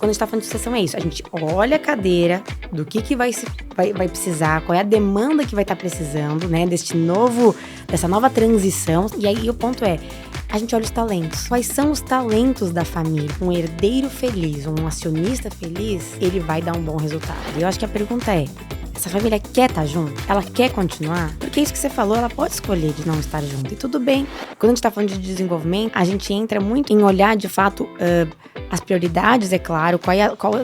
Quando a gente tá falando de sucessão é isso, a gente olha a cadeira, do que vai precisar, qual é a demanda que vai estar precisando, né, dessa nova transição. E aí o ponto é, a gente olha os talentos. Quais são os talentos da família? Um herdeiro feliz, um acionista feliz, ele vai dar um bom resultado. E eu acho que a pergunta é, essa família quer estar junto? Ela quer continuar? Porque isso que você falou, ela pode escolher de não estar junto. E tudo bem. Quando a gente tá falando de desenvolvimento, a gente entra muito em olhar, de fato, as prioridades, é claro,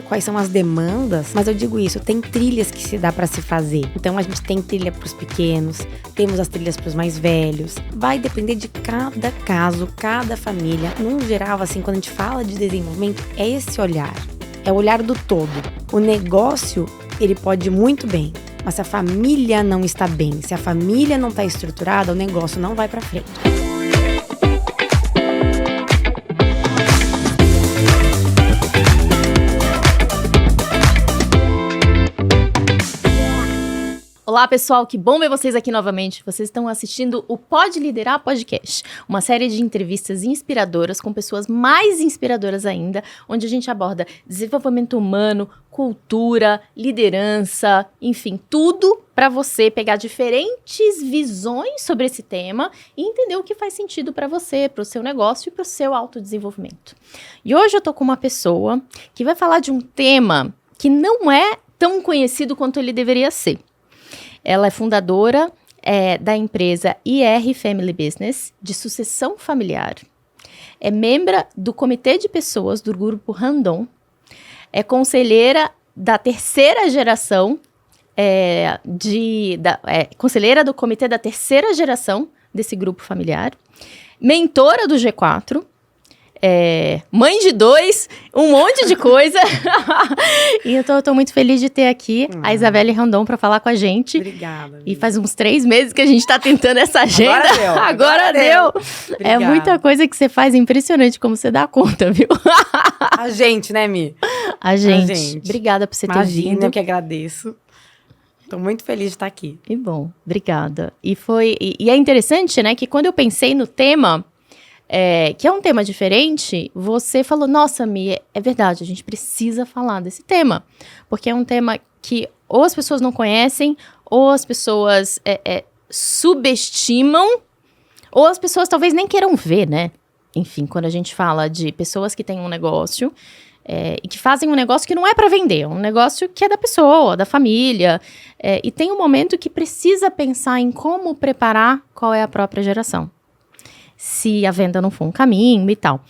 quais são as demandas. Mas eu digo isso, tem trilhas que se dá pra se fazer. Então, a gente tem trilha pros pequenos, temos as trilhas pros mais velhos. Vai depender de cada caso, cada família. Num geral, assim, quando a gente fala de desenvolvimento, é esse olhar. É o olhar do todo. O negócio, ele pode ir muito bem, mas se a família não está bem, se a família não está estruturada, o negócio não vai para frente. Olá, pessoal, que bom ver vocês aqui novamente. Vocês estão assistindo o Pode Liderar Podcast, uma série de entrevistas inspiradoras com pessoas mais inspiradoras ainda, onde a gente aborda desenvolvimento humano, cultura, liderança, enfim, tudo para você pegar diferentes visões sobre esse tema e entender o que faz sentido para você, para o seu negócio e para o seu autodesenvolvimento. E hoje eu tô com uma pessoa que vai falar de um tema que não é tão conhecido quanto ele deveria ser. Ela é fundadora da empresa IR Family Business, de sucessão familiar. É membro do comitê de pessoas do grupo Randon. É conselheira da terceira geração, conselheira do comitê da terceira geração desse grupo familiar. Mentora do G4. Mãe de 2, um monte de coisa. E eu tô muito feliz de ter aqui a Isabelle Randon para falar com a gente. Obrigada. E faz uns 3 meses que a gente tá tentando essa agenda. Agora deu. É muita coisa que você faz, é impressionante como você dá conta, viu? A gente, né, Mi? A gente. Obrigada por você ter vindo. Eu que agradeço. Tô muito feliz de estar aqui. Que bom, obrigada. E é interessante, né, que quando eu pensei no tema, que é um tema diferente, você falou, nossa, Mi, é verdade, a gente precisa falar desse tema. Porque é um tema que ou as pessoas não conhecem, ou as pessoas subestimam, ou as pessoas talvez nem queiram ver, né? Enfim, quando a gente fala de pessoas que têm um negócio e que fazem um negócio que não é para vender, é um negócio que é da pessoa, da família, e tem um momento que precisa pensar em como preparar qual é a própria geração. Se a venda não for um caminho e tal.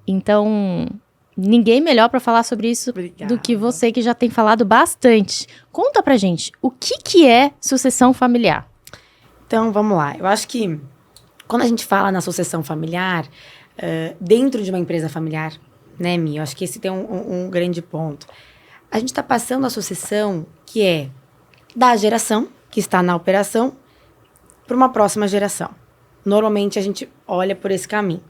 Então, ninguém melhor para falar sobre isso do que você, que já tem falado bastante. Conta pra gente, o que é sucessão familiar? Então, vamos lá. Eu acho que quando a gente fala na sucessão familiar, dentro de uma empresa familiar, né, Mi? Eu acho que esse tem um grande ponto. A gente está passando a sucessão que é da geração que está na operação para uma próxima geração. Normalmente, a gente olha por esse caminho.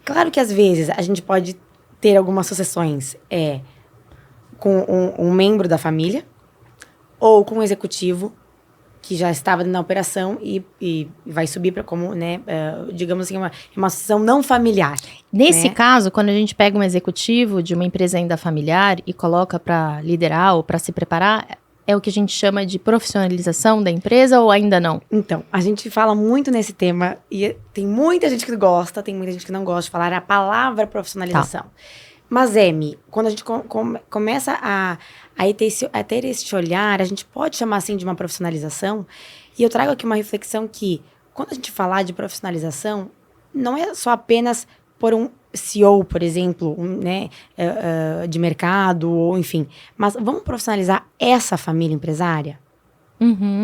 Claro que, às vezes, a gente pode ter algumas sucessões com um membro da família ou com um executivo que já estava na operação e vai subir para como, né, digamos assim, uma sucessão não familiar. Nesse né? caso, quando a gente pega um executivo de uma empresa ainda familiar e coloca para liderar ou para se preparar, é o que a gente chama de profissionalização da empresa ou ainda não? Então, a gente fala muito nesse tema e tem muita gente que gosta, tem muita gente que não gosta de falar a palavra profissionalização. Tá. Mas, Mi, quando a gente começa a ter esse olhar, a gente pode chamar assim de uma profissionalização. E eu trago aqui uma reflexão que, quando a gente falar de profissionalização, não é só apenas por um CEO, por exemplo, de mercado, ou enfim. Mas vamos profissionalizar essa família empresária?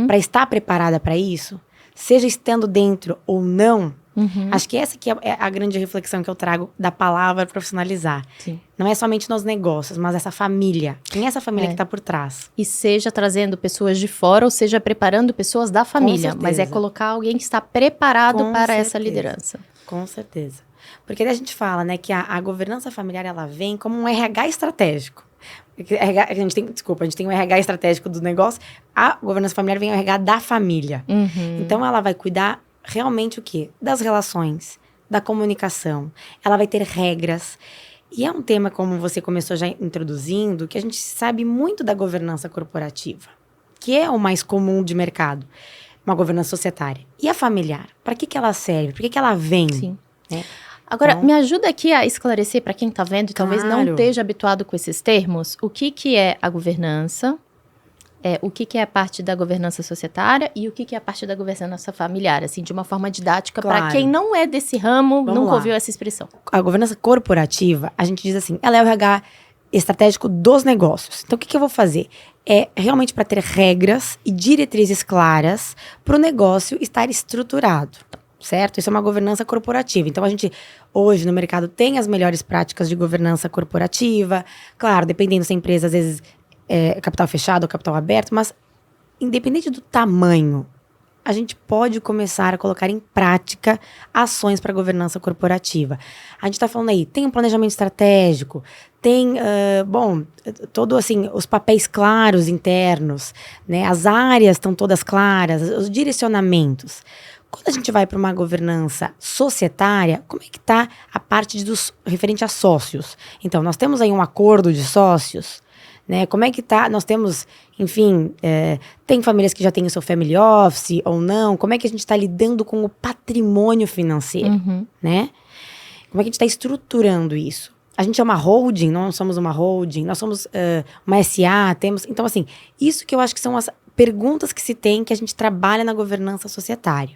Para estar preparada para isso? Seja estando dentro ou não. Acho que essa aqui é a grande reflexão que eu trago da palavra profissionalizar. Sim. Não é somente nos negócios, mas essa família. Quem é essa família que está por trás? E seja trazendo pessoas de fora, ou seja preparando pessoas da família. Mas é colocar alguém que está preparado para essa liderança. Com certeza. Porque daí a gente fala, né, que a governança familiar, ela vem como um RH estratégico. A gente tem um RH estratégico do negócio, a governança familiar vem o RH da família. Então, ela vai cuidar realmente o quê? Das relações, da comunicação. Ela vai ter regras. E é um tema, como você começou já introduzindo, que a gente sabe muito da governança corporativa, que é o mais comum de mercado, uma governança societária. E a familiar? Para que ela serve? Por que ela vem? Sim. Né? Agora, Então, me ajuda aqui a esclarecer para quem está vendo e talvez não Claro. esteja habituado com esses termos, o que é a governança, o que é a parte da governança societária e o que é a parte da governança familiar, assim, de uma forma didática, para Claro. quem não é desse ramo, Vamos nunca lá. ouviu essa expressão. A governança corporativa, a gente diz assim, ela é o RH estratégico dos negócios. Então, o que eu vou fazer? É realmente para ter regras e diretrizes claras para o negócio estar estruturado, certo? Isso é uma governança corporativa. Então, a gente, hoje, no mercado, tem as melhores práticas de governança corporativa. Claro, dependendo se a empresa, às vezes, é capital fechado ou capital aberto, mas, independente do tamanho, a gente pode começar a colocar em prática ações para governança corporativa. A gente está falando aí, tem um planejamento estratégico, tem, todo assim, os papéis claros internos, né? As áreas estão todas claras, os direcionamentos. Quando a gente vai para uma governança societária, como é que está a parte referente a sócios? Então, nós temos aí um acordo de sócios, né? Como é que tá? Nós temos, enfim, tem famílias que já têm o seu family office ou não? Como é que a gente está lidando com o patrimônio financeiro, né? Como é que a gente está estruturando isso? A gente é uma holding, não somos uma holding, nós somos uma SA, temos... Então, assim, isso que eu acho que são as perguntas que se tem, que a gente trabalha na governança societária.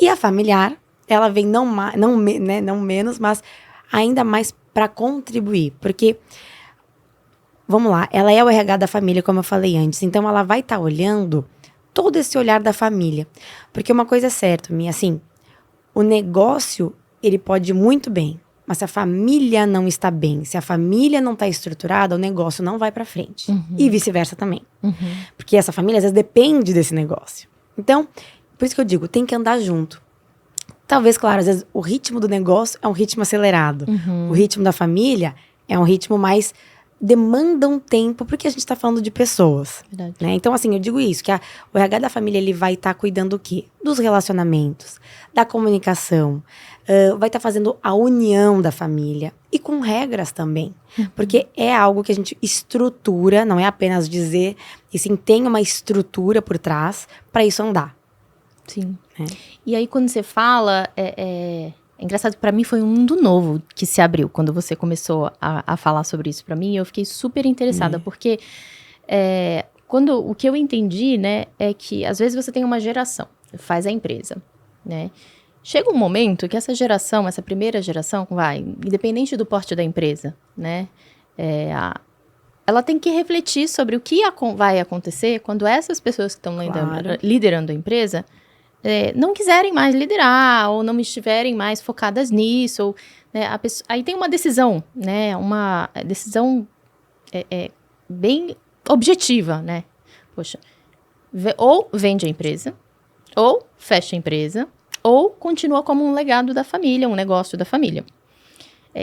E a familiar, ela vem não menos, mas ainda mais para contribuir, porque... Vamos lá, ela é o RH da família, como eu falei antes. Então, ela vai estar olhando todo esse olhar da família. Porque uma coisa é certa, Mia, assim, o negócio, ele pode ir muito bem. Mas se a família não está bem, se a família não está estruturada, o negócio não vai para frente. E vice-versa também. Porque essa família, às vezes, depende desse negócio. Então, por isso que eu digo, tem que andar junto. Talvez, claro, às vezes, o ritmo do negócio é um ritmo acelerado. O ritmo da família é um ritmo mais... demanda um tempo, porque a gente está falando de pessoas. Né? Então, assim, eu digo isso, que o RH da família, ele vai estar cuidando do quê? Dos relacionamentos, da comunicação, vai estar fazendo a união da família, e com regras também. Porque é algo que a gente estrutura, não é apenas dizer, e sim, tem uma estrutura por trás para isso andar. Sim. E aí, quando você fala... É engraçado que para mim foi um mundo novo que se abriu quando você começou a falar sobre isso para mim. Eu fiquei super interessada, porque o que eu entendi, né, é que às vezes você tem uma geração, faz a empresa, né? Chega um momento que essa geração, essa primeira geração, independente do porte da empresa, né, ela tem que refletir sobre o que vai acontecer quando essas pessoas que estão liderando a empresa não quiserem mais liderar, ou não estiverem mais focadas nisso, ou, né, aí tem uma decisão, né, uma decisão bem objetiva, né, poxa, ou vende a empresa, ou fecha a empresa, ou continua como um legado da família, um negócio da família.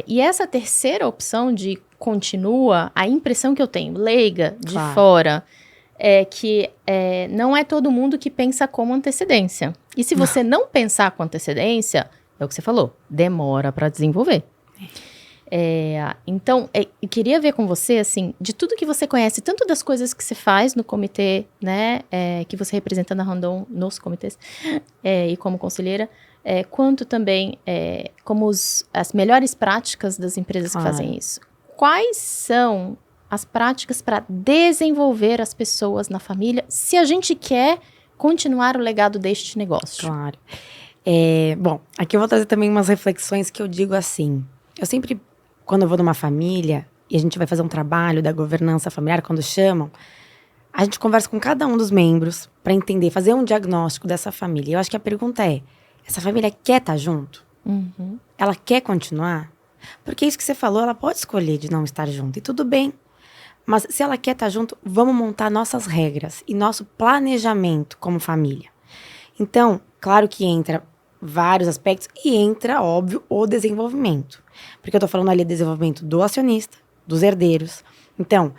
E essa terceira opção de continua, a impressão que eu tenho, leiga, de fora... que não é todo mundo que pensa com antecedência. E se você não pensar com antecedência, é o que você falou, demora para desenvolver. Então, eu queria ver com você, assim, de tudo que você conhece, tanto das coisas que você faz no comitê, né, que você representa na Randon nos comitês, e como conselheira, quanto também como as melhores práticas das empresas que fazem isso. Quais são as práticas para desenvolver as pessoas na família, se a gente quer continuar o legado deste negócio? Claro. Bom, aqui eu vou trazer também umas reflexões que eu digo assim. Eu sempre, quando eu vou numa família, e a gente vai fazer um trabalho da governança familiar, quando chamam, a gente conversa com cada um dos membros para entender, fazer um diagnóstico dessa família. E eu acho que a pergunta é, essa família quer estar junto? Ela quer continuar? Porque isso que você falou, ela pode escolher de não estar junto, e tudo bem. Mas se ela quer estar junto, vamos montar nossas regras e nosso planejamento como família. Então, claro que entra vários aspectos e entra, óbvio, o desenvolvimento. Porque eu tô falando ali do desenvolvimento do acionista, dos herdeiros. Então,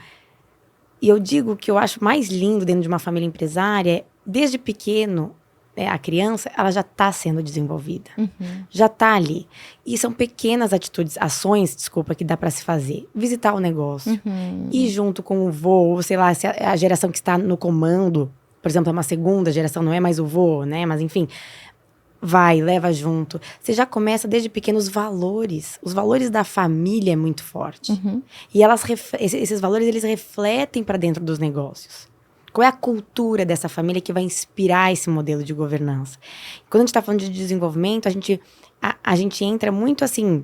e eu digo que eu acho mais lindo dentro de uma família empresária, desde pequeno, a criança, ela já está sendo desenvolvida. Uhum. Já está ali. E são pequenas ações, que dá para se fazer. Visitar o negócio. Uhum. Ir junto com o vô, ou sei lá, se a geração que está no comando, por exemplo, é uma segunda geração, não é mais o vô, né? Mas enfim, vai, leva junto. Você já começa desde pequenos valores. Os valores da família é muito forte. Uhum. E esses valores, eles refletem para dentro dos negócios. Qual é a cultura dessa família que vai inspirar esse modelo de governança? Quando a gente está falando de desenvolvimento, a gente entra muito assim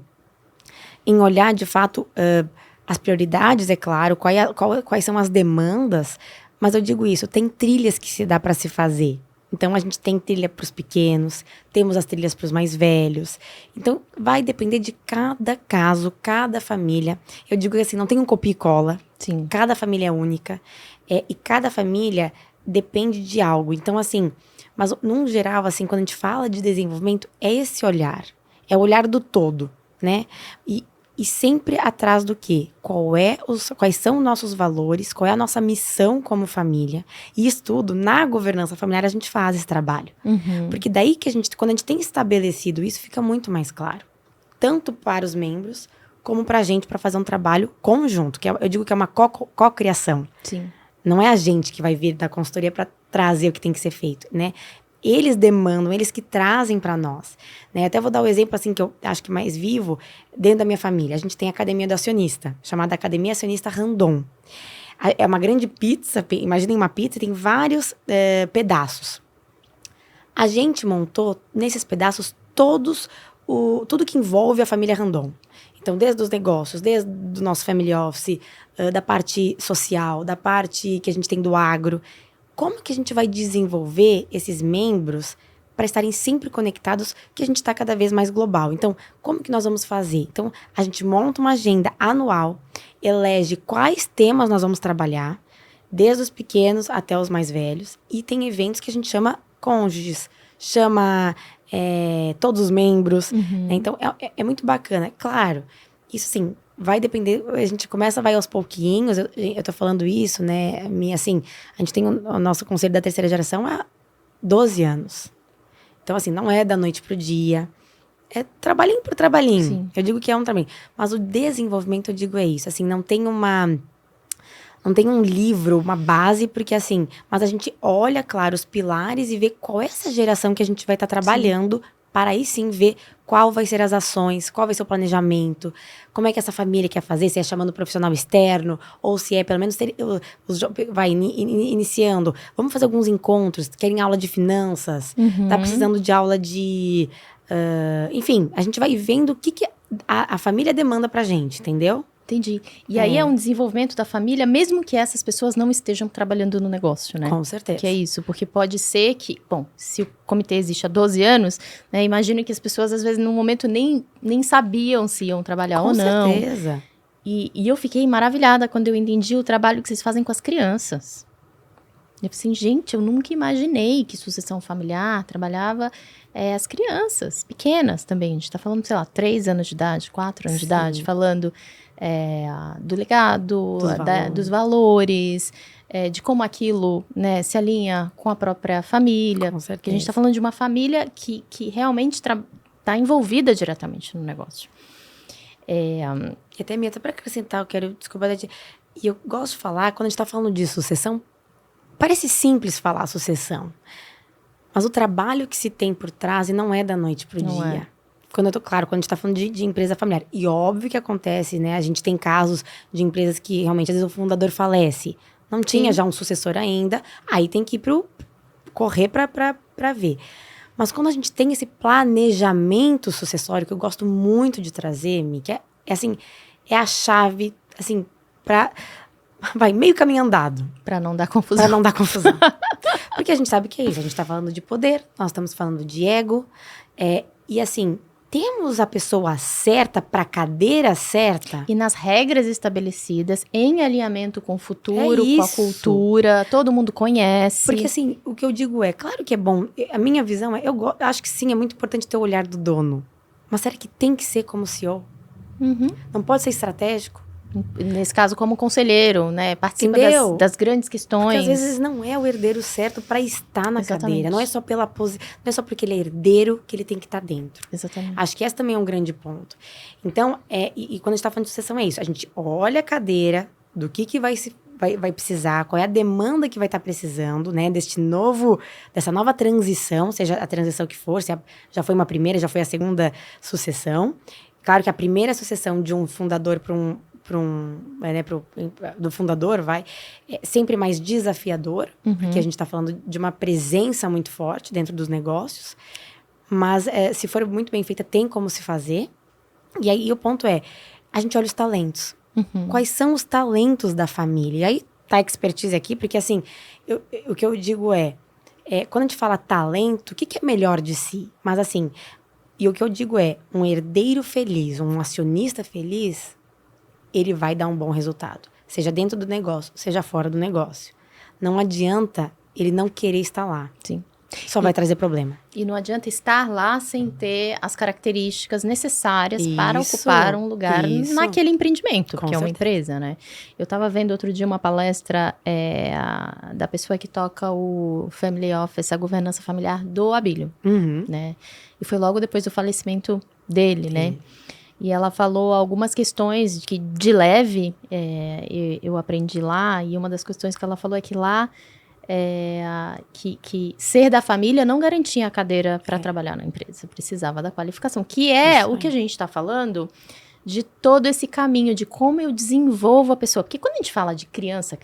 em olhar de fato as prioridades, é claro, quais são as demandas, mas eu digo isso, tem trilhas que se dá para se fazer. Então, a gente tem trilha para os pequenos, temos as trilhas para os mais velhos. Então, vai depender de cada caso, cada família. Eu digo assim, não tem um copia e cola. Sim. Cada família é única. E cada família depende de algo. Então, assim, mas num geral, assim, quando a gente fala de desenvolvimento, é esse olhar. É o olhar do todo, né? E sempre atrás do quê? Quais são os nossos valores, qual é a nossa missão como família. E isso tudo, na governança familiar, a gente faz esse trabalho. Uhum. Porque daí que quando a gente tem estabelecido isso, fica muito mais claro. Tanto para os membros, como para a gente, para fazer um trabalho conjunto. Eu digo que é uma cocriação. Sim. Não é a gente que vai vir da consultoria para trazer o que tem que ser feito, né? Eles demandam, eles que trazem para nós, né? Até vou dar o exemplo, assim, que eu acho que mais vivo, dentro da minha família. A gente tem a Academia do Acionista, chamada Academia Acionista Randon. É uma grande pizza, imaginem uma pizza, tem vários pedaços. A gente montou, nesses pedaços, tudo que envolve a família Randon. Então, desde os negócios, desde o nosso family office, da parte social, da parte que a gente tem do agro. Como que a gente vai desenvolver esses membros para estarem sempre conectados, que a gente está cada vez mais global? Então, como que nós vamos fazer? Então, a gente monta uma agenda anual, elege quais temas nós vamos trabalhar, desde os pequenos até os mais velhos, e tem eventos que a gente chama cônjuges, chama todos os membros. Uhum. Né? Então, é muito bacana. Claro, isso sim, vai depender, a gente vai aos pouquinhos, eu tô falando isso, né, assim, a gente tem o nosso conselho da terceira geração há 12 anos. Então, assim, não é da noite pro dia, é trabalhinho por trabalhinho. Sim. Eu digo que é um trabalho. Mas o desenvolvimento, eu digo, é isso, assim, não tem um livro, uma base, porque assim, mas a gente olha, claro, os pilares e vê qual é essa geração que a gente vai estar trabalhando, para aí sim ver qual vai ser as ações, qual vai ser o planejamento, como é que essa família quer fazer, se é chamando um profissional externo, ou se é pelo menos iniciando. Vamos fazer alguns encontros, querem aula de finanças, tá precisando de aula de... enfim, a gente vai vendo o que a família demanda pra gente, entendeu? Entendi. E aí é um desenvolvimento da família, mesmo que essas pessoas não estejam trabalhando no negócio, né? Com certeza. Que é isso, porque pode ser que, bom, se o comitê existe há 12 anos, né, imagino que as pessoas, às vezes, no momento nem sabiam se iam trabalhar ou não. Com certeza. E eu fiquei maravilhada quando eu entendi o trabalho que vocês fazem com as crianças. Eu falei assim, gente, eu nunca imaginei que sucessão familiar trabalhava as crianças, pequenas também. A gente tá falando, sei lá, 3 anos de idade, 4 anos de idade, falando do legado, dos valores, de como aquilo, né, se alinha com a própria família. Com certeza. Porque a gente tá falando de uma família que realmente tá envolvida diretamente no negócio. E até, Mia, para acrescentar, eu quero, desculpa, e eu gosto de falar, quando a gente tá falando de sucessão, parece simples falar sucessão, mas o trabalho que se tem por trás e não é da noite pro dia. Quando a gente tá falando de empresa familiar. E óbvio que acontece, né? A gente tem casos de empresas que realmente, às vezes, o fundador falece. Não tinha já um sucessor ainda, aí tem que correr pra ver. Mas quando a gente tem esse planejamento sucessório, que eu gosto muito de trazer, Mi, que é a chave, assim, vai meio caminho andado. Pra não dar confusão. Porque a gente sabe que é isso. A gente tá falando de poder, nós estamos falando de ego. E assim, temos a pessoa certa para a cadeira certa. E nas regras estabelecidas, em alinhamento com o futuro, com a isso. cultura, todo mundo conhece. Porque assim, o que eu digo claro que é bom. A minha visão eu acho que sim, é muito importante ter o olhar do dono. Mas será que tem que ser como CEO? Uhum. Não pode ser estratégico? Nesse caso, como conselheiro, né? Participa das grandes questões. Porque às vezes não é o herdeiro certo para estar na Exatamente. cadeira. Não é só não é só porque ele é herdeiro que ele tem que estar dentro. Exatamente. Acho que esse também é um grande ponto. Então, e quando a gente tá falando de sucessão, é isso. A gente olha a cadeira, do que vai precisar, qual é a demanda que vai estar precisando, né? Dessa nova transição, seja a transição que for, se já foi uma primeira, já foi a segunda sucessão. Claro que a primeira sucessão de um fundador do fundador é sempre mais desafiador, porque a gente está falando de uma presença muito forte dentro dos negócios, mas se for muito bem feita, tem como se fazer. E aí o ponto é, a gente olha os talentos. Quais são os talentos da família? E aí tá a expertise aqui, porque assim, o que eu digo quando a gente fala talento, o que é melhor de si? Mas assim, e o que eu digo um herdeiro feliz, um acionista feliz, ele vai dar um bom resultado. Seja dentro do negócio, seja fora do negócio. Não adianta ele não querer estar lá. Sim. Só vai trazer problema. E não adianta estar lá sem ter as características necessárias para ocupar um lugar naquele empreendimento, que é uma empresa, né? Eu estava vendo outro dia uma palestra da pessoa que toca o Family Office, a governança familiar do Abílio, né? E foi logo depois do falecimento dele, né? E ela falou algumas questões que, de leve, eu aprendi lá. E uma das questões que ela falou é que lá, que ser da família não garantia a cadeira para trabalhar na empresa. Precisava da qualificação. Que é o que a gente está falando de todo esse caminho, de como eu desenvolvo a pessoa. Porque quando a gente fala de criança,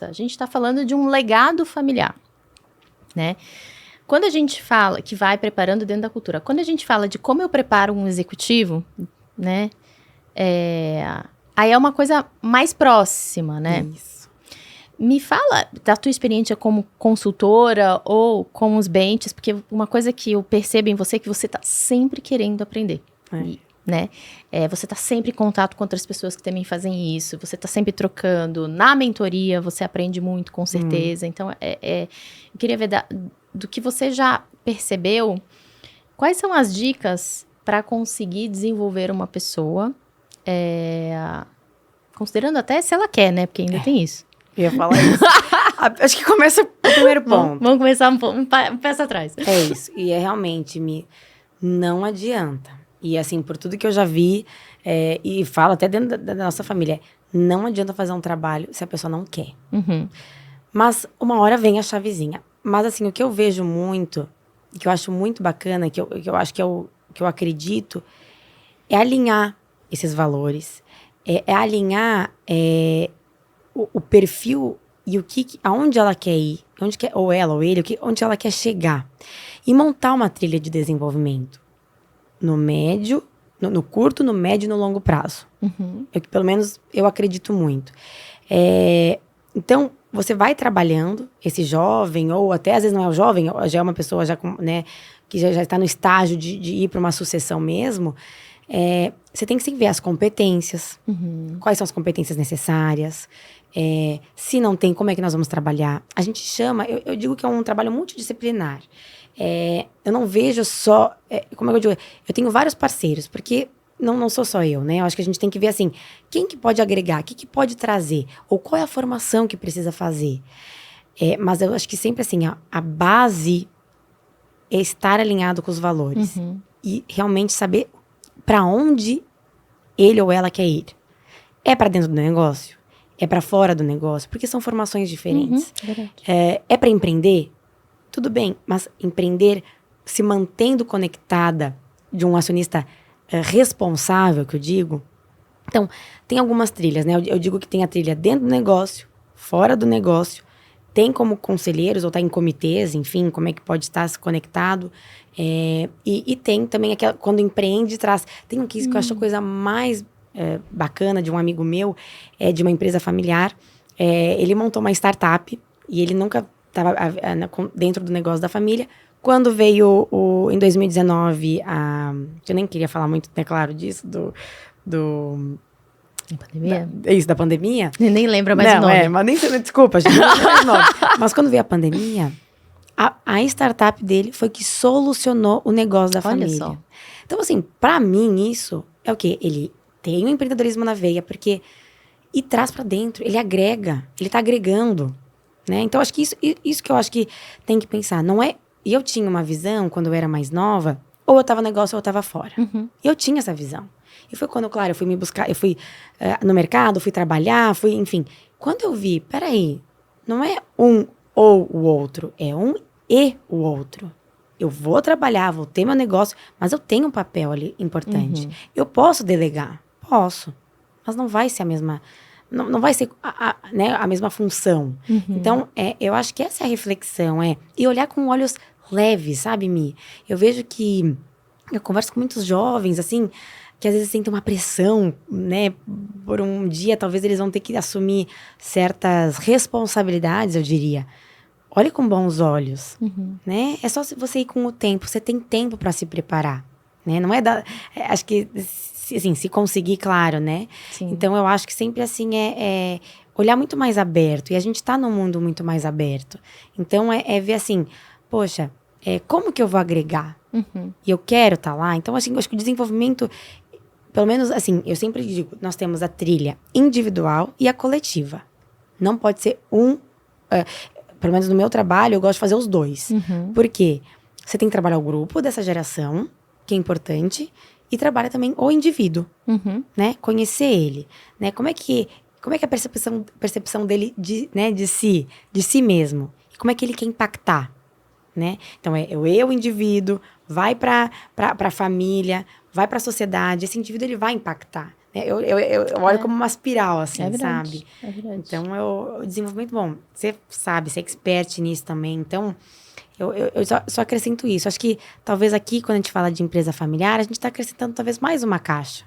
a gente está falando de um legado familiar, né? Quando a gente fala que vai preparando dentro da cultura, quando a gente fala de como eu preparo um executivo, né? Aí é uma coisa mais próxima, né? Isso. Me fala da tua experiência como consultora ou com os benches, porque uma coisa que eu percebo em você é que você tá sempre querendo aprender, né? Você tá sempre em contato com outras pessoas que também fazem isso, você tá sempre trocando. Na mentoria, você aprende muito, com certeza. Então, eu queria ver do que você já percebeu, quais são as dicas para conseguir desenvolver uma pessoa, considerando até se ela quer, né? Porque ainda tem isso. Eu ia falar isso. Acho que começa o primeiro ponto. Vamos começar um passo atrás. É isso. E realmente, não adianta. E assim, por tudo que eu já vi, e falo até dentro da nossa família, não adianta fazer um trabalho se a pessoa não quer. Mas uma hora vem a chavezinha. Mas assim, o que eu vejo muito, que eu acho muito bacana, que eu acho que que eu acredito, é alinhar esses valores, alinhar o perfil e aonde ela quer ir, ou ela ou ele, onde ela quer chegar. E montar uma trilha de desenvolvimento no curto, no médio e no longo prazo. Pelo menos eu acredito muito. Então, você vai trabalhando, esse jovem, ou até às vezes não é o jovem, já é uma pessoa né, que já está no estágio de ir para uma sucessão mesmo, você tem que sempre ver as competências, quais são as competências necessárias, se não tem, como é que nós vamos trabalhar. A gente chama, eu digo que é um trabalho multidisciplinar. Eu não vejo só, como é que eu digo, eu tenho vários parceiros, porque não sou só eu, né? Eu acho que a gente tem que ver assim, quem que pode agregar, o que pode trazer, ou qual é a formação que precisa fazer. Mas eu acho que sempre assim, a base é estar alinhado com os valores. E realmente saber para onde ele ou ela quer ir. É para dentro do negócio? É para fora do negócio? Porque são formações diferentes. É para empreender? Tudo bem, mas empreender se mantendo conectada de um acionista responsável, que eu digo. Então, tem algumas trilhas, né? Eu digo que tem a trilha dentro do negócio, fora do negócio, tem como conselheiros ou tá em comitês, enfim, como é que pode estar se conectado. E tem também aquela, quando empreende, traz... Tem um case que eu acho a coisa mais bacana de um amigo meu, de uma empresa familiar. Ele montou uma startup e ele nunca estava dentro do negócio da família. Quando veio em 2019, eu nem queria falar muito, né, claro, disso, pandemia? Da pandemia. Nem lembra mais o nome. Mas nem sei, desculpa, gente, não lembro mais o nome. Mas quando veio a pandemia, a startup dele foi que solucionou o negócio da família. Olha só. Então, assim, pra mim, isso é o quê? Ele tem o empreendedorismo na veia, porque e traz pra dentro. Ele agrega, ele tá agregando, né? Então, acho que isso que eu acho que tem que pensar. Não é... E eu tinha uma visão, quando eu era mais nova, ou eu tava no negócio ou eu tava fora. Eu tinha essa visão. E foi quando, claro, eu fui me buscar, eu fui no mercado, fui trabalhar, enfim. Quando eu vi, peraí, não é um ou o outro, é um e o outro. Eu vou trabalhar, vou ter meu negócio, mas eu tenho um papel ali importante. Eu posso delegar? Posso. Mas não vai ser a mesma... Não vai ser né, a mesma função. Então, eu acho que essa é a reflexão. E olhar com olhos leves, sabe, Mi? Eu vejo que... Eu converso com muitos jovens, assim... que às vezes sentem uma pressão, né? Por um dia, talvez eles vão ter que assumir certas responsabilidades, eu diria. Olhe com bons olhos, né? É só você ir com o tempo. Você tem tempo para se preparar, né? Não é acho que, assim, se conseguir, claro, né? Sim. Então, eu acho que sempre, assim, olhar muito mais aberto. E a gente tá num mundo muito mais aberto. Então, ver assim, poxa, como que eu vou agregar? E eu quero estar lá. Então, assim, eu acho que o desenvolvimento... Pelo menos, assim, eu sempre digo, nós temos a trilha individual e a coletiva. Não pode ser pelo menos no meu trabalho, eu gosto de fazer os dois. Por quê? Você tem que trabalhar o grupo dessa geração, que é importante, e trabalha também o indivíduo, né? Conhecer ele, né? Como é que é a percepção dele de si mesmo? E como é que ele quer impactar, né? Então, o indivíduo, vai para a família, vai para a sociedade, esse indivíduo ele vai impactar. Né? Eu olho como uma espiral, assim, sabe? É verdade. Então, o desenvolvimento, bom, você sabe, você é expert nisso também, então, eu só acrescento isso. Acho que, talvez aqui, quando a gente fala de empresa familiar, a gente está acrescentando talvez mais uma caixa,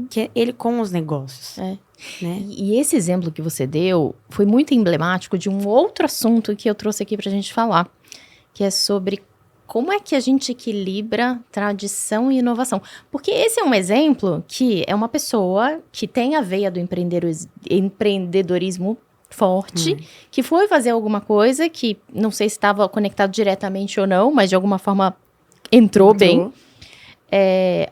que é ele com os negócios. Né? E esse exemplo que você deu foi muito emblemático de um outro assunto que eu trouxe aqui pra gente falar, que é sobre como é que a gente equilibra tradição e inovação. Porque esse é um exemplo que é uma pessoa que tem a veia do empreendedorismo forte, que foi fazer alguma coisa que não sei se estava conectado diretamente ou não, mas de alguma forma entrou bem.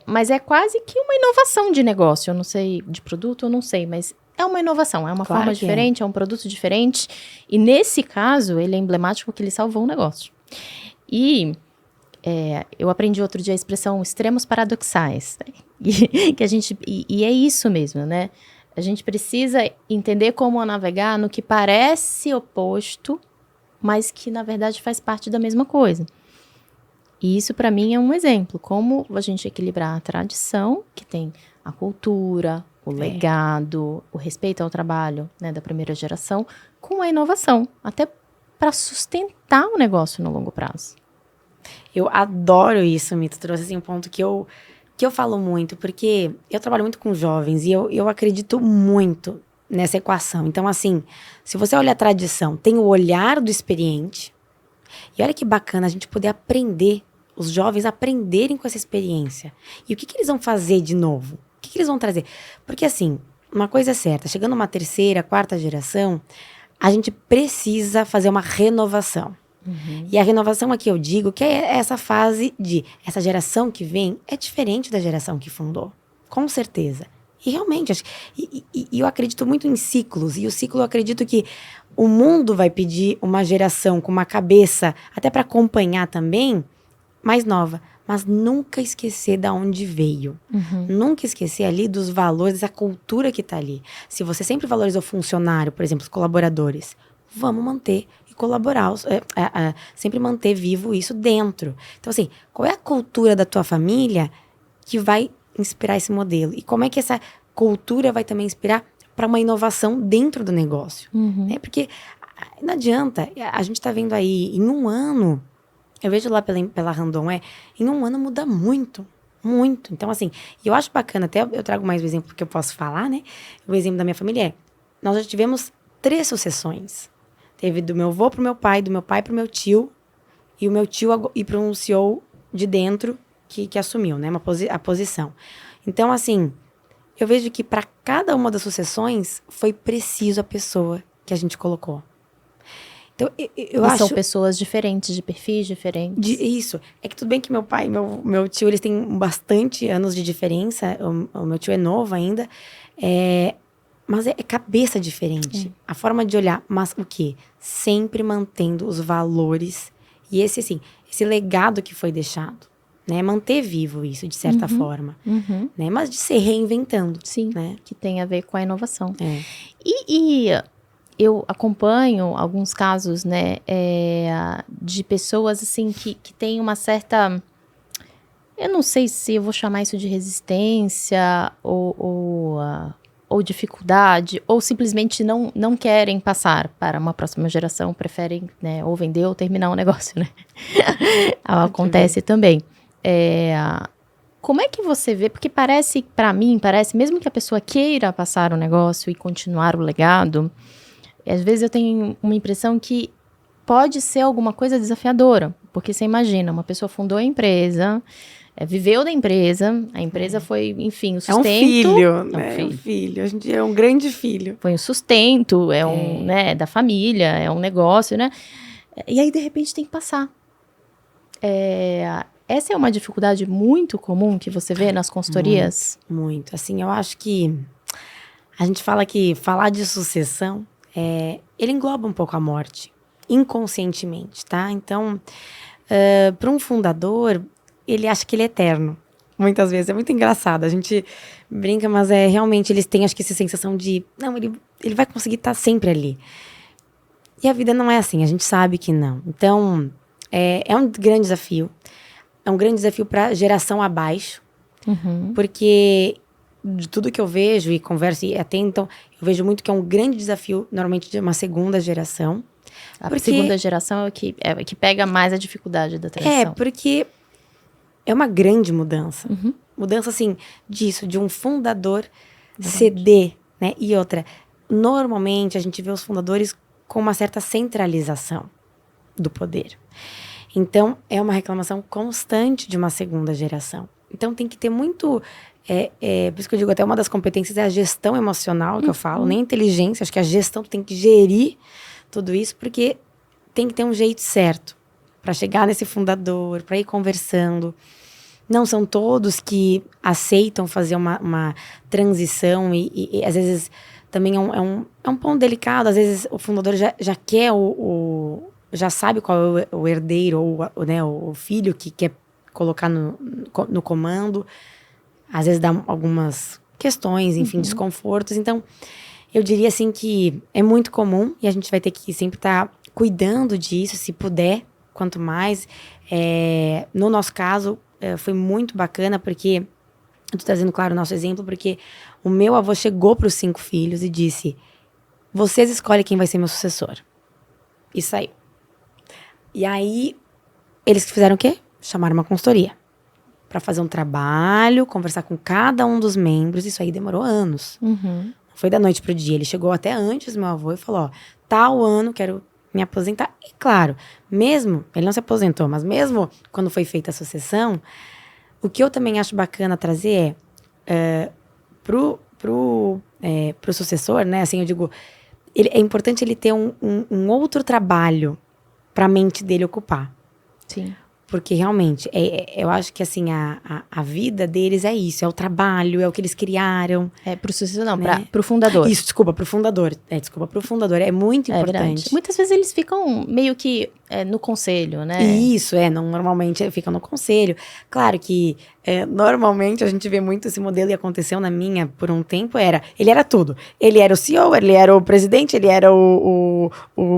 Mas é quase que uma inovação de negócio. Eu não sei, de produto, eu não sei, mas é uma inovação, é uma forma diferente, é um produto diferente. E nesse caso, ele é emblemático porque ele salvou um negócio. E eu aprendi outro dia a expressão extremos paradoxais. Né? E é isso mesmo, né? A gente precisa entender como navegar no que parece oposto, mas que, na verdade, faz parte da mesma coisa. E isso, para mim, é um exemplo. Como a gente equilibrar a tradição, que tem a cultura, o legado, o respeito ao trabalho, né, da primeira geração, com a inovação. Até para sustentar o negócio no longo prazo. Eu adoro isso, Mito. Trouxe assim, um ponto que eu falo muito, porque eu trabalho muito com jovens e eu acredito muito nessa equação. Então, assim, se você olha a tradição, tem o olhar do experiente. E olha que bacana a gente poder aprender, os jovens aprenderem com essa experiência. E o que eles vão fazer de novo? O que eles vão trazer? Porque, assim, uma coisa é certa, chegando uma terceira, quarta geração, a gente precisa fazer uma renovação. E a renovação aqui eu digo que é essa fase essa geração que vem é diferente da geração que fundou, com certeza. E realmente, eu acredito muito em ciclos, e o ciclo eu acredito que o mundo vai pedir uma geração com uma cabeça, até para acompanhar também, mais nova, mas nunca esquecer de onde veio. Nunca esquecer ali dos valores, da cultura que está ali. Se você sempre valorizou o funcionário, por exemplo, os colaboradores, vamos manter e colaborar, sempre manter vivo isso dentro. Então, assim, qual é a cultura da tua família que vai inspirar esse modelo? E como é que essa cultura vai também inspirar para uma inovação dentro do negócio? Porque não adianta, a gente está vendo aí, em um ano, eu vejo lá pela Randon, em um ano muda muito. Muito. Então, assim, e eu acho bacana, até eu trago mais um exemplo que eu posso falar, né? O exemplo da minha família nós já tivemos 3 sucessões. Teve do meu avô pro meu pai, do meu pai pro meu tio, e o meu tio ir para um CEO de dentro que assumiu, né, a posição. Então, assim, eu vejo que para cada uma das sucessões foi preciso a pessoa que a gente colocou. Então, eu acho... São pessoas diferentes, de perfis diferentes. Isso. É que tudo bem que meu pai e meu tio, eles têm bastante anos de diferença. O meu tio é novo ainda. Mas é cabeça diferente. A forma de olhar, mas o quê? Sempre mantendo os valores e esse legado que foi deixado, né? Manter vivo isso, de certa forma, né? Mas de se reinventando. Sim, né? que tem a ver com a inovação. É. E eu acompanho alguns casos, né, de pessoas, assim, que têm uma certa... Eu não sei se eu vou chamar isso de resistência ou dificuldade, ou simplesmente não querem passar para uma próxima geração, preferem, né, ou vender ou terminar o negócio, né? Acontece também. Como é que você vê? Porque para mim, mesmo que a pessoa queira passar o negócio e continuar o legado, às vezes eu tenho uma impressão que pode ser alguma coisa desafiadora. Porque você imagina, uma pessoa fundou a empresa, viveu da empresa, a empresa foi, enfim, o sustento. É um filho, né? É um filho. Hoje em dia é um grande filho. Foi um sustento, né, da família, é um negócio, né? E aí, de repente, tem que passar. Essa é uma dificuldade muito comum que você vê nas consultorias? Muito. Assim, eu acho que a gente fala que falar de sucessão, ele engloba um pouco a morte, inconscientemente, tá? Então, para um fundador, ele acha que ele é eterno. Muitas vezes. É muito engraçado. A gente brinca, mas realmente eles têm, acho que, essa sensação de... Não, ele vai conseguir estar sempre ali. E a vida não é assim. A gente sabe que não. Então, é um grande desafio. É um grande desafio para a geração abaixo. Porque de tudo que eu vejo e converso, e até então, eu vejo muito que é um grande desafio, normalmente, de uma segunda geração. A segunda geração é que pega mais a dificuldade da transição. Porque é uma grande mudança. Mudança, assim, disso, de um fundador ceder, né? E outra, normalmente a gente vê os fundadores com uma certa centralização do poder. Então, é uma reclamação constante de uma segunda geração. Então, tem que ter muito... por isso que eu digo, até uma das competências é a gestão emocional, que eu falo, nem inteligência. Acho que a gestão tem que gerir tudo isso, porque tem que ter um jeito certo para chegar nesse fundador, para ir conversando. Não são todos que aceitam fazer uma transição e às vezes também é um ponto delicado. Às vezes o fundador já quer já sabe qual é o herdeiro ou né, o filho que quer colocar no comando. Às vezes dá algumas questões, enfim, desconfortos. Então, eu diria assim que é muito comum e a gente vai ter que sempre estar cuidando disso, se puder, quanto mais. No nosso caso, foi muito bacana, porque... Eu tô trazendo, claro, o nosso exemplo, porque o meu avô chegou para os 5 filhos e disse: vocês escolhem quem vai ser meu sucessor. E saiu. E aí, eles fizeram o quê? Chamaram uma consultoria para fazer um trabalho, conversar com cada um dos membros. Isso aí demorou anos. Não foi da noite pro dia. Ele chegou até antes, meu avô, e falou: ó, tal ano quero me aposentar. E claro, mesmo, ele não se aposentou, mas mesmo quando foi feita a sucessão, o que eu também acho bacana trazer pro sucessor, né? Assim, eu digo, é importante ele ter um outro trabalho para a mente dele ocupar. Sim. Porque realmente, eu acho que assim, a vida deles é isso, é o trabalho, é o que eles criaram. Pro sucessor não, né? pro fundador. Isso, desculpa, pro fundador. Pro fundador, é muito importante. Verdade. Muitas vezes eles ficam meio que no conselho, né? Isso, normalmente ficam no conselho. Claro que, normalmente, a gente vê muito esse modelo, e aconteceu na minha por um tempo, ele era tudo. Ele era o CEO, ele era o presidente, ele era o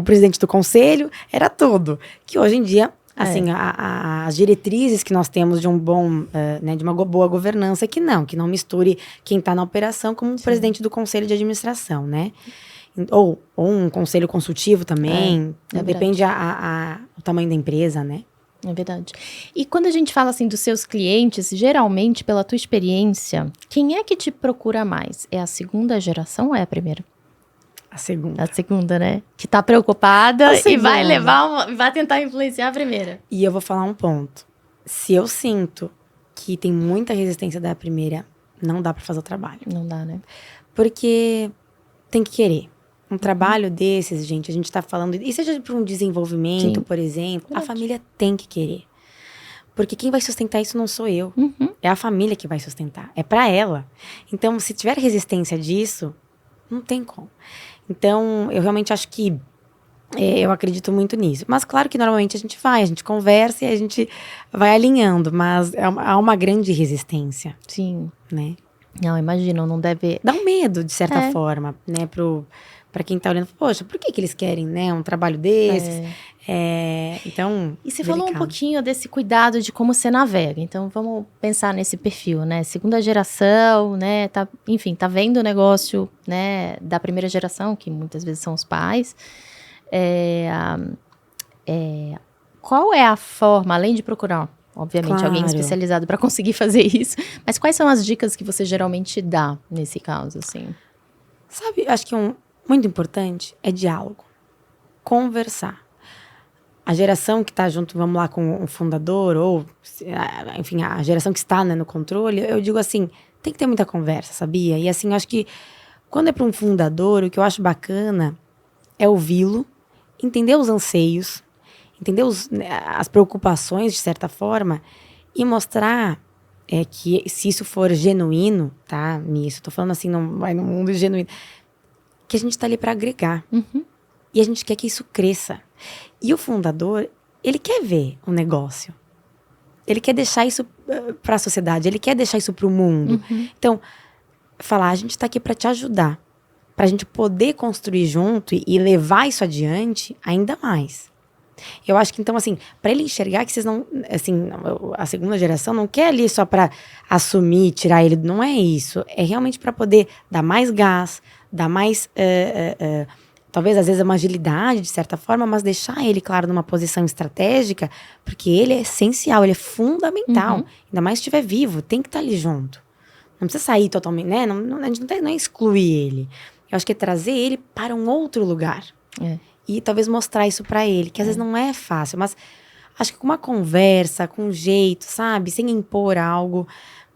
presidente do conselho, era tudo. Que hoje em dia... Assim, as diretrizes que nós temos de de uma boa governança, que não misture quem está na operação como o presidente do conselho de administração, né? Ou um conselho consultivo também, depende o tamanho da empresa, né? É verdade. E quando a gente fala assim dos seus clientes, geralmente, pela tua experiência, quem é que te procura mais? É a segunda geração ou é a primeira? A segunda. A segunda, né? Que tá preocupada e vai tentar influenciar a primeira. E eu vou falar um ponto. Se eu sinto que tem muita resistência da primeira, não dá pra fazer o trabalho. Não dá, né? Porque tem que querer. Um trabalho desses, gente, a gente tá falando... E seja para um desenvolvimento, por exemplo, a família tem que querer. Porque quem vai sustentar isso não sou eu. É a família que vai sustentar. É pra ela. Então, se tiver resistência disso... Não tem como. Então, eu realmente acho que eu acredito muito nisso. Mas claro que normalmente a gente conversa e a gente vai alinhando, mas há uma grande resistência, Sim. né? Não, imagino, não deve... Dá um medo, de certa forma, né? Pra quem tá olhando, poxa, por que eles querem, né? Um trabalho desses? Então, E você falou um pouquinho desse cuidado de como você navega. Então, vamos pensar nesse perfil, né? Segunda geração, né? Enfim, tá vendo o negócio, né? Da primeira geração, que muitas vezes são os pais. Qual é a forma, além de procurar, obviamente, alguém especializado para conseguir fazer isso, mas quais são as dicas que você geralmente dá nesse caso, assim? Sabe, acho que muito importante é diálogo. Conversar. A geração que está junto, vamos lá, com o fundador, ou, enfim, a geração que está, né, no controle, eu digo assim, tem que ter muita conversa, sabia? E assim, eu acho que quando é para um fundador, o que eu acho bacana é ouvi-lo, entender os anseios, entender as preocupações, de certa forma, e mostrar que se isso for genuíno, tá? Nisso, tô falando assim, não vai no mundo genuíno, que a gente tá ali para agregar. Uhum. E a gente quer que isso cresça. E o fundador, ele quer ver o negócio. Ele quer deixar isso para a sociedade, ele quer deixar isso para o mundo. Uhum. Então, falar, a gente está aqui para te ajudar, para a gente poder construir junto e levar isso adiante ainda mais. Eu acho que, então, assim, para ele enxergar que vocês não, assim, a segunda geração não quer ali só para assumir, tirar ele, não é isso. É realmente para poder dar mais gás, dar mais, talvez às vezes uma agilidade, de certa forma, mas deixar ele, claro, numa posição estratégica, porque ele é essencial, ele é fundamental. Uhum. Ainda mais se estiver vivo, tem que estar ali junto. Não precisa sair totalmente, né? A gente não é excluir ele. Eu acho que é trazer ele para um outro lugar. E talvez mostrar isso pra ele, que às vezes não é fácil, mas acho que com uma conversa, com um jeito, sabe? Sem impor algo,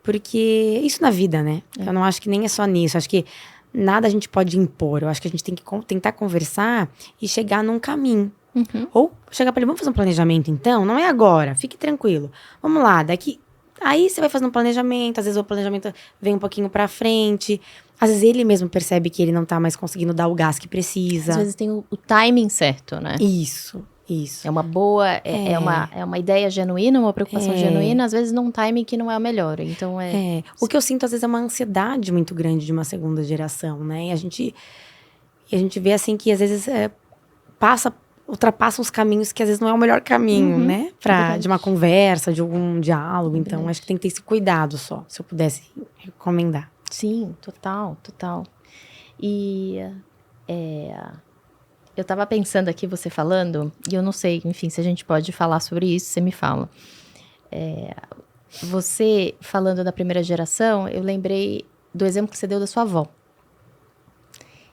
porque isso na vida, né? Eu não acho que nem é só nisso, acho que nada a gente pode impor, eu acho que a gente tem que tentar conversar e chegar num caminho. Uhum. Ou chegar pra ele, vamos fazer um planejamento então? Não é agora, fique tranquilo. Vamos lá, daqui... Aí você vai fazendo um planejamento, às vezes o planejamento vem um pouquinho pra frente. Às vezes ele mesmo percebe que ele não tá mais conseguindo dar o gás que precisa. Às vezes tem o timing certo, né? Isso. É uma boa, é uma ideia genuína, uma preocupação genuína, às vezes num timing que não é o melhor. Então O que eu sinto, às vezes, é uma ansiedade muito grande de uma segunda geração, né? E a gente vê, assim, que às vezes ultrapassa uns caminhos que às vezes não é o melhor caminho, né? De uma conversa, de algum diálogo. Então, acho que tem que ter esse cuidado só, se eu pudesse recomendar. Sim, total. E eu tava pensando aqui, você falando, e eu não sei, enfim, se a gente pode falar sobre isso, você me fala. Você falando da primeira geração, eu lembrei do exemplo que você deu da sua avó.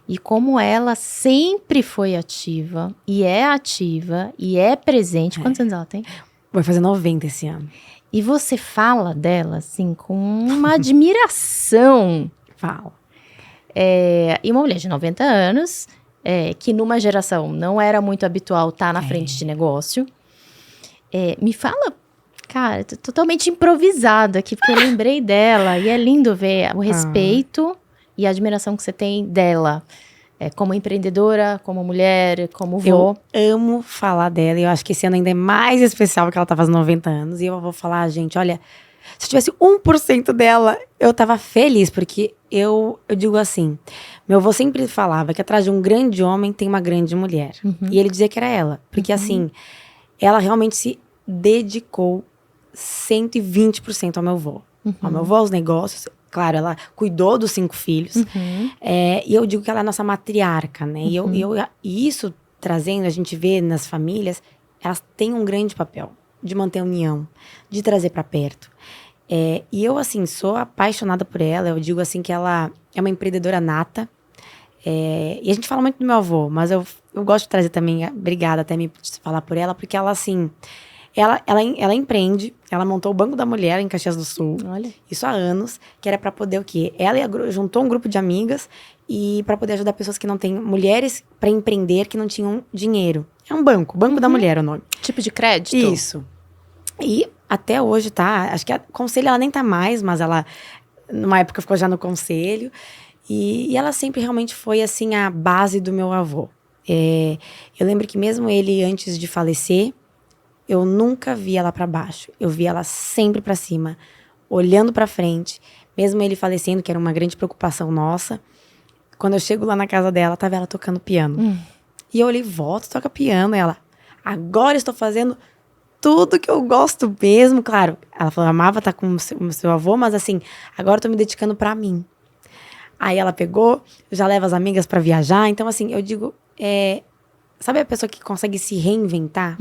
E como ela sempre foi ativa, e é presente. Quantos anos ela tem? Vai fazer 90 esse ano. E você fala dela, assim, com uma admiração. Fala. E uma mulher de 90 anos, que numa geração não era muito habitual estar na frente de negócio. Me fala, cara, tô totalmente improvisada aqui, porque eu lembrei dela. E é lindo ver o respeito e a admiração que você tem dela. Como empreendedora, como mulher, como vó. Eu amo falar dela, e eu acho que esse ano ainda é mais especial, porque ela tá fazendo 90 anos. E eu vou falar, gente, olha, se eu tivesse 1% dela, eu tava feliz, porque eu digo assim, meu avô sempre falava que atrás de um grande homem tem uma grande mulher. E ele dizia que era ela, porque assim, ela realmente se dedicou 120% ao meu avô. Ao meu avô, aos negócios. Claro, ela cuidou dos 5 filhos. E eu digo que ela é a nossa matriarca, né? E isso, trazendo, a gente vê nas famílias, elas têm um grande papel de manter a união, de trazer pra perto. E eu, assim, sou apaixonada por ela. Eu digo, assim, que ela é uma empreendedora nata. E a gente fala muito do meu avô, mas eu gosto de trazer também, obrigada até me falar por ela, porque ela, assim... Ela empreende, ela montou o Banco da Mulher em Caxias do Sul. Olha. Isso há anos, que era para poder o quê? Ela juntou um grupo de amigas e para poder ajudar pessoas que não têm, mulheres para empreender, que não tinham dinheiro. É um Banco da Mulher é o nome. Tipo de crédito? Isso. E até hoje, tá? Acho que a conselho ela nem tá mais, mas ela, numa época, ficou já no conselho. E ela sempre realmente foi, assim, a base do meu avô. Eu lembro que mesmo ele, antes de falecer, eu nunca vi ela pra baixo. Eu vi ela sempre pra cima, olhando pra frente. Mesmo ele falecendo, que era uma grande preocupação nossa. Quando eu chego lá na casa dela, tava ela tocando piano. E eu olhei, vó, tu toca piano. Ela, agora estou fazendo tudo que eu gosto mesmo. Claro, ela falou, amava estar com o seu avô, mas assim, agora eu tô me dedicando pra mim. Aí ela pegou, já leva as amigas pra viajar. Então, assim, eu digo, sabe a pessoa que consegue se reinventar?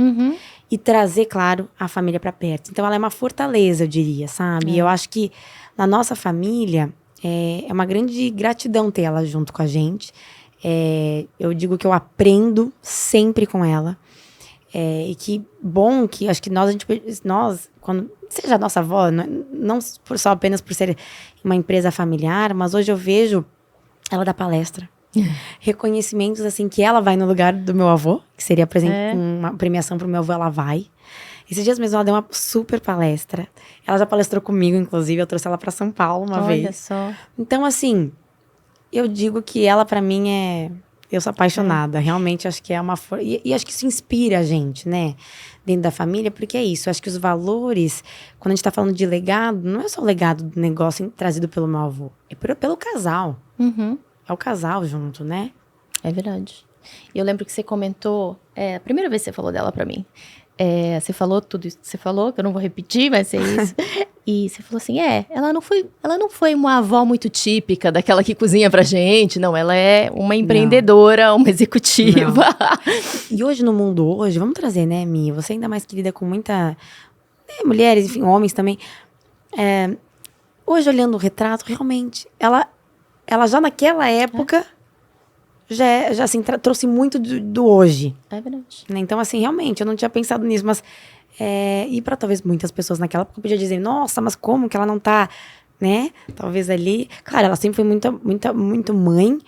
E trazer, claro, a família pra perto. Então, ela é uma fortaleza, eu diria, sabe? E eu acho que na nossa família, é uma grande gratidão ter ela junto com a gente. Eu digo que eu aprendo sempre com ela. E que bom que acho que nós, quando seja a nossa avó, não só apenas por ser uma empresa familiar, mas hoje eu vejo ela dar palestra. Reconhecimentos, assim, que ela vai no lugar do meu avô, que seria, por exemplo, uma premiação pro meu avô, ela vai. Esses dias mesmo ela deu uma super palestra. Ela já palestrou comigo, inclusive, eu trouxe ela pra São Paulo uma vez. Olha só. Então, assim, eu digo que ela, pra mim, eu sou apaixonada. Realmente, acho que é uma... E acho que isso inspira a gente, né? Dentro da família, porque é isso. Acho que os valores, quando a gente tá falando de legado, não é só o legado do negócio trazido pelo meu avô. É pelo casal. É o casal junto, né? É verdade. E eu lembro que você comentou... a primeira vez que você falou dela pra mim. Você falou tudo isso que você falou, que eu não vou repetir, mas é isso. E você falou assim, ela não foi uma avó muito típica, daquela que cozinha pra gente. Não, ela é uma empreendedora, uma executiva. E hoje, no mundo hoje, vamos trazer, né, Mi? Você ainda mais querida com muita... mulheres, enfim, homens também. Hoje, olhando o retrato, realmente, ela já naquela época... Já assim, trouxe muito do hoje. É verdade. Né? Então, assim, realmente, eu não tinha pensado nisso, mas... e para talvez muitas pessoas naquela época podia dizer, nossa, mas como que ela não tá, né? Talvez ali... Claro, ela sempre foi muito mãe,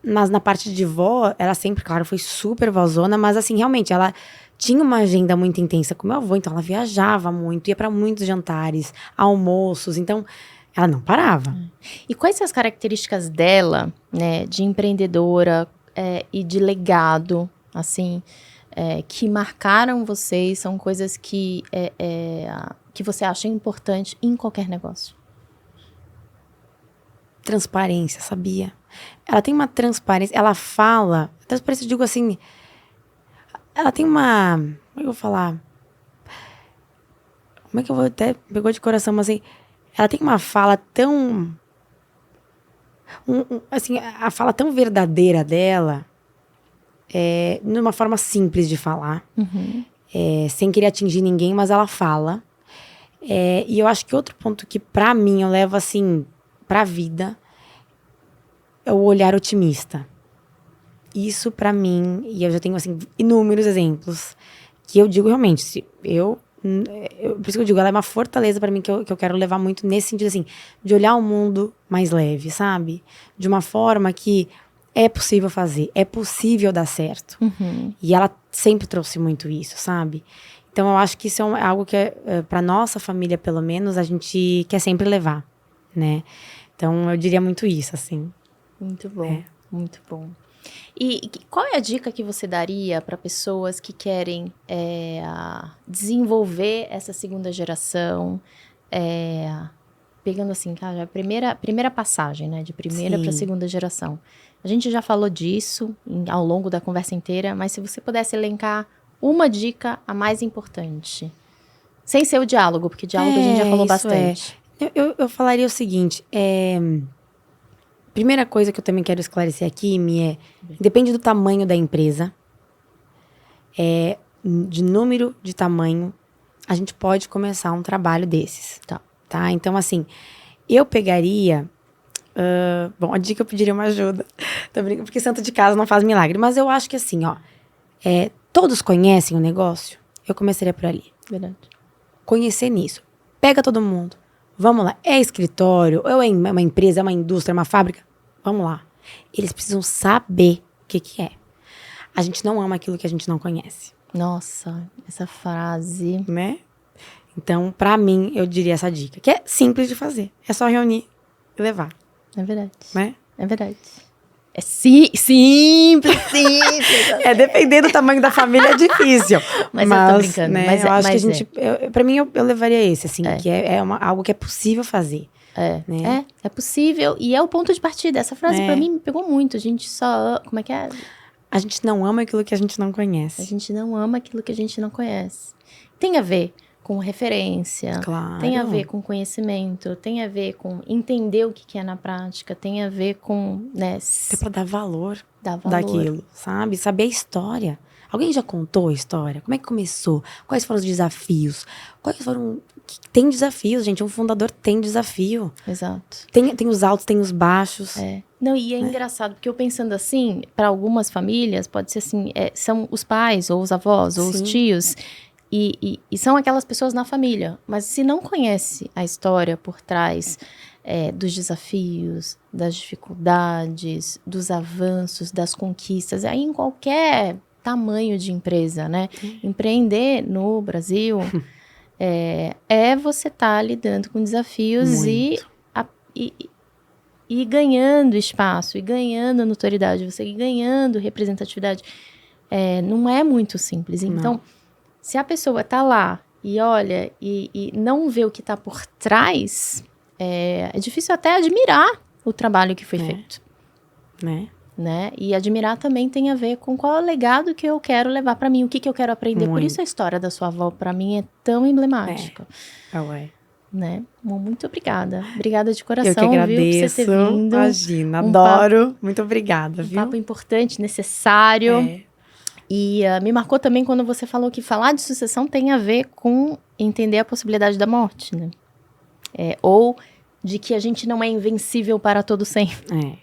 mas na parte de vó, ela sempre, claro, foi super vozona, mas assim, realmente, ela tinha uma agenda muito intensa com meu avô, então ela viajava muito, ia para muitos jantares, almoços, então... Ela não parava. E quais são as características dela, né, de empreendedora e de legado, assim, que marcaram vocês, são coisas que você acha importante em qualquer negócio? Transparência, sabia? Ela tem uma transparência, ela fala... Transparência, eu digo assim... Ela tem uma... Como é que eu vou falar? Como é que eu vou... Até pegou de coração, mas assim... Ela tem uma fala tão... assim, a fala tão verdadeira dela, numa forma simples de falar, sem querer atingir ninguém, mas ela fala. E eu acho que outro ponto que, pra mim, eu levo, assim, pra vida, é o olhar otimista. Isso, pra mim, e eu já tenho, assim, inúmeros exemplos, que eu digo realmente, por isso que eu digo, ela é uma fortaleza pra mim que eu quero levar muito nesse sentido, assim, de olhar o mundo mais leve, sabe? De uma forma que é possível fazer, é possível dar certo. E ela sempre trouxe muito isso, sabe? Então eu acho que isso é algo que, pra nossa família, pelo menos, a gente quer sempre levar, né? Então eu diria muito isso, assim. Muito bom, muito bom. E qual é a dica que você daria para pessoas que querem desenvolver essa segunda geração, pegando assim, cara, a primeira passagem, né, de primeira para segunda geração? A gente já falou disso ao longo da conversa inteira, mas se você pudesse elencar uma dica a mais importante, sem ser o diálogo, porque diálogo a gente já falou bastante. Eu falaria o seguinte, primeira coisa que eu também quero esclarecer aqui, Mi, depende do tamanho da empresa, de número de tamanho, a gente pode começar um trabalho desses. Tá? Então, assim, eu pegaria... bom, a dica eu pediria uma ajuda. Tô brincando, porque santo de casa não faz milagre. Mas eu acho que assim, ó... todos conhecem o negócio? Eu começaria por ali. Verdade. Conhecer nisso. Pega todo mundo. Vamos lá, é escritório, ou é uma empresa, é uma indústria, é uma fábrica? Vamos lá. Eles precisam saber o que é. A gente não ama aquilo que a gente não conhece. Nossa, essa frase. Né? Então, pra mim, eu diria essa dica. Que é simples de fazer. É só reunir e levar. É verdade. Né? É verdade. É simples. Depender do tamanho da família é difícil. Mas eu tô brincando. Né, Mas eu acho que a mas gente... Pra mim, eu levaria esse, assim. É. Que algo que é possível fazer. Né? É possível. E é o ponto de partida. Essa frase É. pra mim me pegou muito. A gente só... Como é que é? A gente não ama aquilo que a gente não A conhece. gente não ama aquilo que a gente não conhece. Tem a ver com referência. Claro. Tem a ver com conhecimento. Tem a ver com entender o que é na prática. Tem a ver com, né? Até pra dar valor Dar valor. daquilo, sabe? Saber a história. Alguém já contou a história? Como é que começou? Quais foram os desafios? Quais foram... Tem desafios, gente. Um fundador tem desafio. Exato. Tem os altos, tem os baixos. Não, e é engraçado, porque eu pensando assim, para algumas famílias, pode ser assim, são os pais, ou os avós, ou os tios, e são aquelas pessoas na família. Mas se não conhece a história por trás dos desafios, das dificuldades, dos avanços, das conquistas, aí em qualquer tamanho de empresa, né? Empreender no Brasil você estar lidando com desafios e ganhando espaço, e ganhando notoriedade, você ganhando representatividade. Não é muito simples. Então, se a pessoa tá lá e olha e não vê o que tá por trás, é difícil até admirar o trabalho que foi feito. Né? E admirar também tem a ver com qual é o legado que eu quero levar pra mim, o que eu quero aprender. Por isso a história da sua avó, pra mim, é tão emblemática. Né? Muito obrigada. Obrigada de coração, eu que agradeço, viu, por você ter vindo. Imagina, adoro. Muito obrigada, viu? Um papo importante, necessário. E me marcou também quando você falou que falar de sucessão tem a ver com entender a possibilidade da morte, né? Ou de que a gente não é invencível para todo sempre.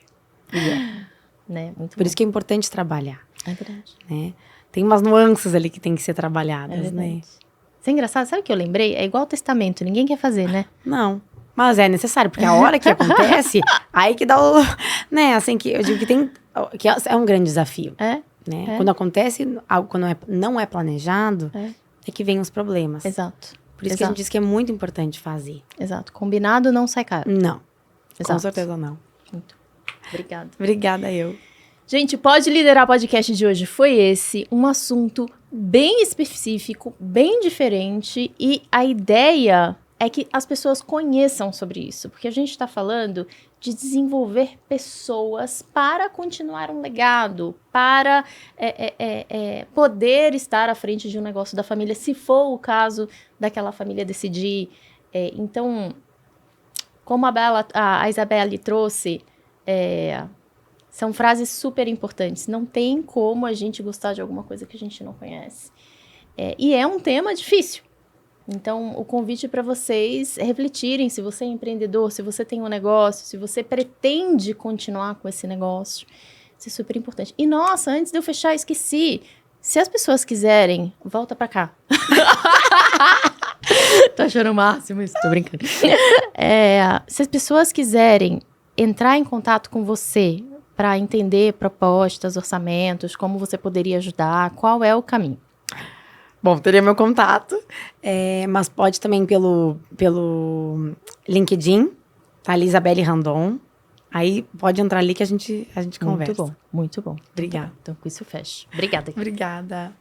Né? Muito Por isso que é importante trabalhar. É verdade. Né? Tem umas nuances ali que tem que ser trabalhadas, né? Isso é engraçado. Sabe o que eu lembrei? É igual o testamento. Ninguém quer fazer, né? Não. Mas é necessário, porque a hora que acontece, aí que dá o... Né, assim, que eu digo que tem... Que é um grande desafio. Né? Quando acontece algo, quando não é planejado, é que vem os problemas. Exato. Por isso que a gente diz que é muito importante fazer. Exato. Combinado não sai caro. Não. Com certeza não. Muito. Obrigada. Obrigada, eu. Gente, Pode Liderar podcast de hoje foi esse. Um assunto bem específico, bem diferente. E a ideia é que as pessoas conheçam sobre isso. Porque a gente está falando de desenvolver pessoas para continuar um legado, para poder estar à frente de um negócio da família, se for o caso daquela família decidir. Então, como a Isabelle trouxe... são frases super importantes. Não tem como a gente gostar de alguma coisa que a gente não conhece. E é um tema difícil. Então, o convite para vocês refletirem se você é empreendedor, se você tem um negócio, se você pretende continuar com esse negócio. Isso é super importante. E, nossa, antes de eu fechar, esqueci. Se as pessoas quiserem, volta para cá. Tô achando o máximo isso, tô brincando. Se as pessoas quiserem entrar em contato com você para entender propostas, orçamentos, como você poderia ajudar, qual é o caminho? Bom, teria meu contato, mas pode também pelo LinkedIn, tá ali, Isabelle Randon. Aí pode entrar ali que a gente conversa. Muito bom, muito bom. Obrigada. Então, com isso fecha. Obrigada. Obrigada.